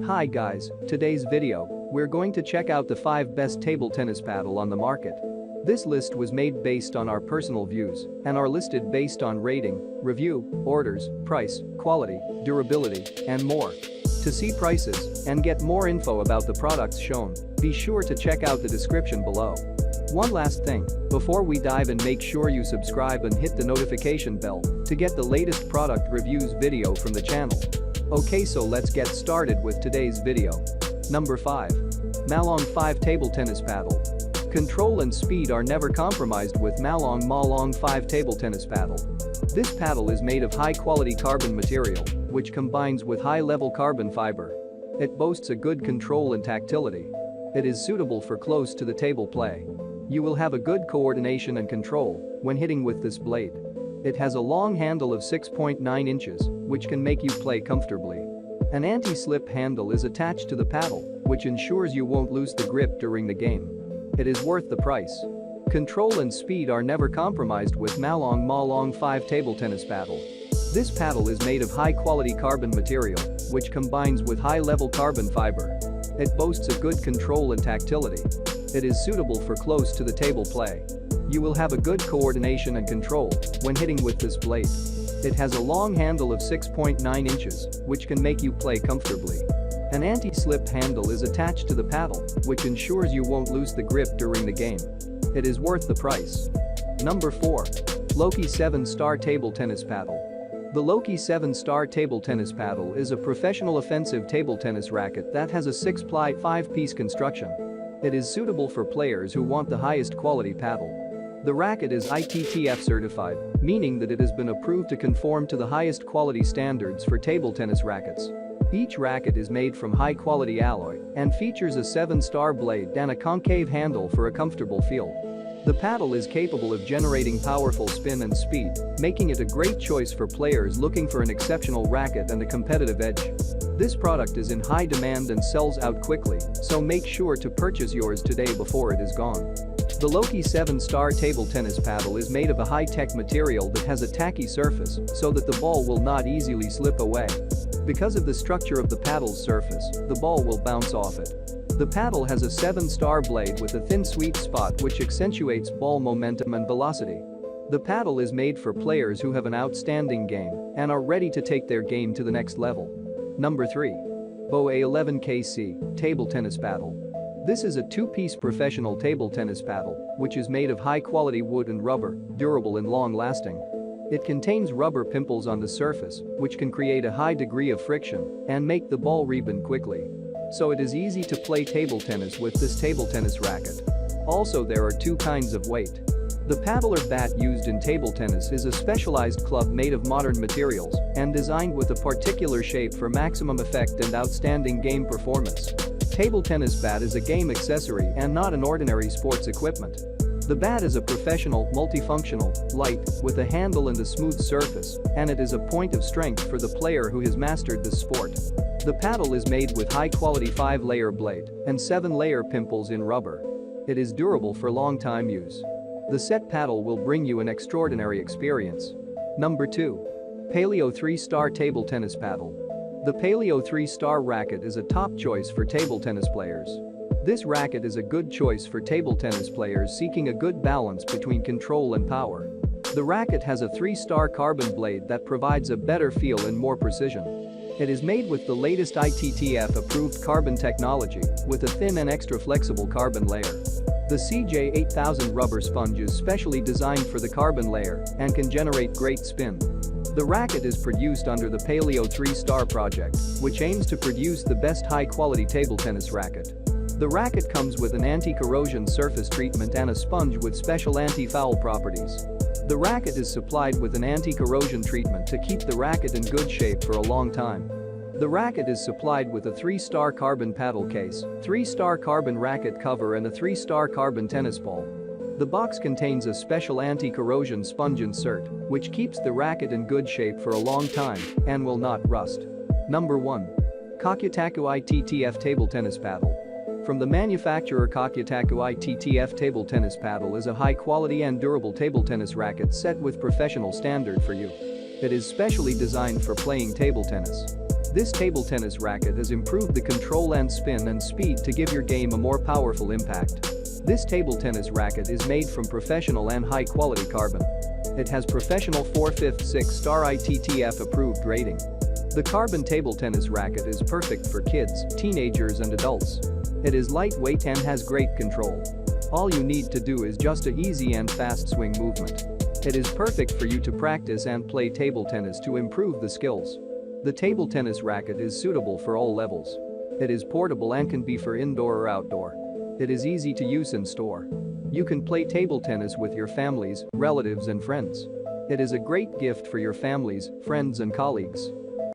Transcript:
Hi guys, today's video, we're going to check out the 5 best table tennis paddle on the market. This list was made based on our personal views and are listed based on rating, review, orders, price, quality, durability, and more. To see prices and get more info about the products shown, be sure to check out the description below. One last thing, before we dive in, make sure you subscribe and hit the notification bell to get the latest product reviews video from the channel. Okay, so let's get started with today's video. Number 5. MALONG 5 Table Tennis Paddle. Control and speed are never compromised with MALONG 5 Table Tennis Paddle. This paddle is made of high-quality carbon material, which combines with high-level carbon fiber. It boasts a good control and tactility. It is suitable for close-to-the-table play. You will have a good coordination and control when hitting with this blade. It has a long handle of 6.9 inches, which can make you play comfortably. An anti-slip handle is attached to the paddle, which ensures you won't lose the grip during the game. It is worth the price. Control and speed are never compromised with MALONG 5 Table Tennis Paddle. This paddle is made of high-quality carbon material, which combines with high-level carbon fiber. It boasts a good control and tactility. It is suitable for close-to-the-table play. You will have a good coordination and control when hitting with this blade. It has a long handle of 6.9 inches, which can make you play comfortably. An anti-slip handle is attached to the paddle, which ensures you won't lose the grip during the game. It is worth the price. Number 4. Loki 7-Star Table Tennis Paddle. The Loki 7-Star Table Tennis Paddle is a professional offensive table tennis racket that has a 6-ply 5-piece construction. It is suitable for players who want the highest quality paddle. The racket is ITTF certified, meaning that it has been approved to conform to the highest quality standards for table tennis rackets. Each racket is made from high-quality alloy and features a 7-star blade and a concave handle for a comfortable feel. The paddle is capable of generating powerful spin and speed, making it a great choice for players looking for an exceptional racket and a competitive edge. This product is in high demand and sells out quickly, so make sure to purchase yours today before it is gone. The Loki 7-Star Table Tennis Paddle is made of a high-tech material that has a tacky surface so that the ball will not easily slip away. Because of the structure of the paddle's surface, the ball will bounce off it. The paddle has a 7-star blade with a thin sweet spot which accentuates ball momentum and velocity. The paddle is made for players who have an outstanding game and are ready to take their game to the next level. Number 3. OAH11 KC Table Tennis Paddle. This is a 2-piece professional table tennis paddle, which is made of high-quality wood and rubber, durable and long-lasting. It contains rubber pimples on the surface, which can create a high degree of friction and make the ball rebound quickly. So it is easy to play table tennis with this table tennis racket. Also, there are 2 kinds of weight. The paddle or bat used in table tennis is a specialized club made of modern materials and designed with a particular shape for maximum effect and outstanding game performance. Table tennis bat is a game accessory and not an ordinary sports equipment. The bat is a professional, multifunctional, light, with a handle and a smooth surface, and it is a point of strength for the player who has mastered this sport. The paddle is made with high-quality 5-layer blade and 7-layer pimples in rubber. It is durable for long-time use. The set paddle will bring you an extraordinary experience. Number 2. Paleo 3-Star Table Tennis Paddle. The Paleo 3-Star racket is a top choice for table tennis players. This racket is a good choice for table tennis players seeking a good balance between control and power. The racket has a 3-star carbon blade that provides a better feel and more precision. It is made with the latest ITTF-approved carbon technology with a thin and extra flexible carbon layer. The CJ8000 rubber sponge is specially designed for the carbon layer and can generate great spin. The racket is produced under the Paleo 3-Star project, which aims to produce the best high-quality table tennis racket. The racket comes with an anti-corrosion surface treatment and a sponge with special anti-foul properties. The racket is supplied with an anti-corrosion treatment to keep the racket in good shape for a long time. The racket is supplied with a 3-star carbon paddle case, 3-star carbon racket cover and a 3-star carbon tennis ball. The box contains a special anti-corrosion sponge insert, which keeps the racket in good shape for a long time and will not rust. Number 1. Kakutaku ITTF Table Tennis Paddle. From the manufacturer, Kakutaku ITTF Table Tennis Paddle is a high-quality and durable table tennis racket set with professional standard for you. It is specially designed for playing table tennis. This table tennis racket has improved the control and spin and speed to give your game a more powerful impact. This table tennis racket is made from professional and high-quality carbon. It has professional 4/5 6-star ITTF approved rating. The carbon table tennis racket is perfect for kids, teenagers and adults. It is lightweight and has great control. All you need to do is just an easy and fast swing movement. It is perfect for you to practice and play table tennis to improve the skills. The table tennis racket is suitable for all levels. It is portable and can be for indoor or outdoor. It is easy to use and store. You can play table tennis with your families, relatives and friends. It is a great gift for your families, friends and colleagues.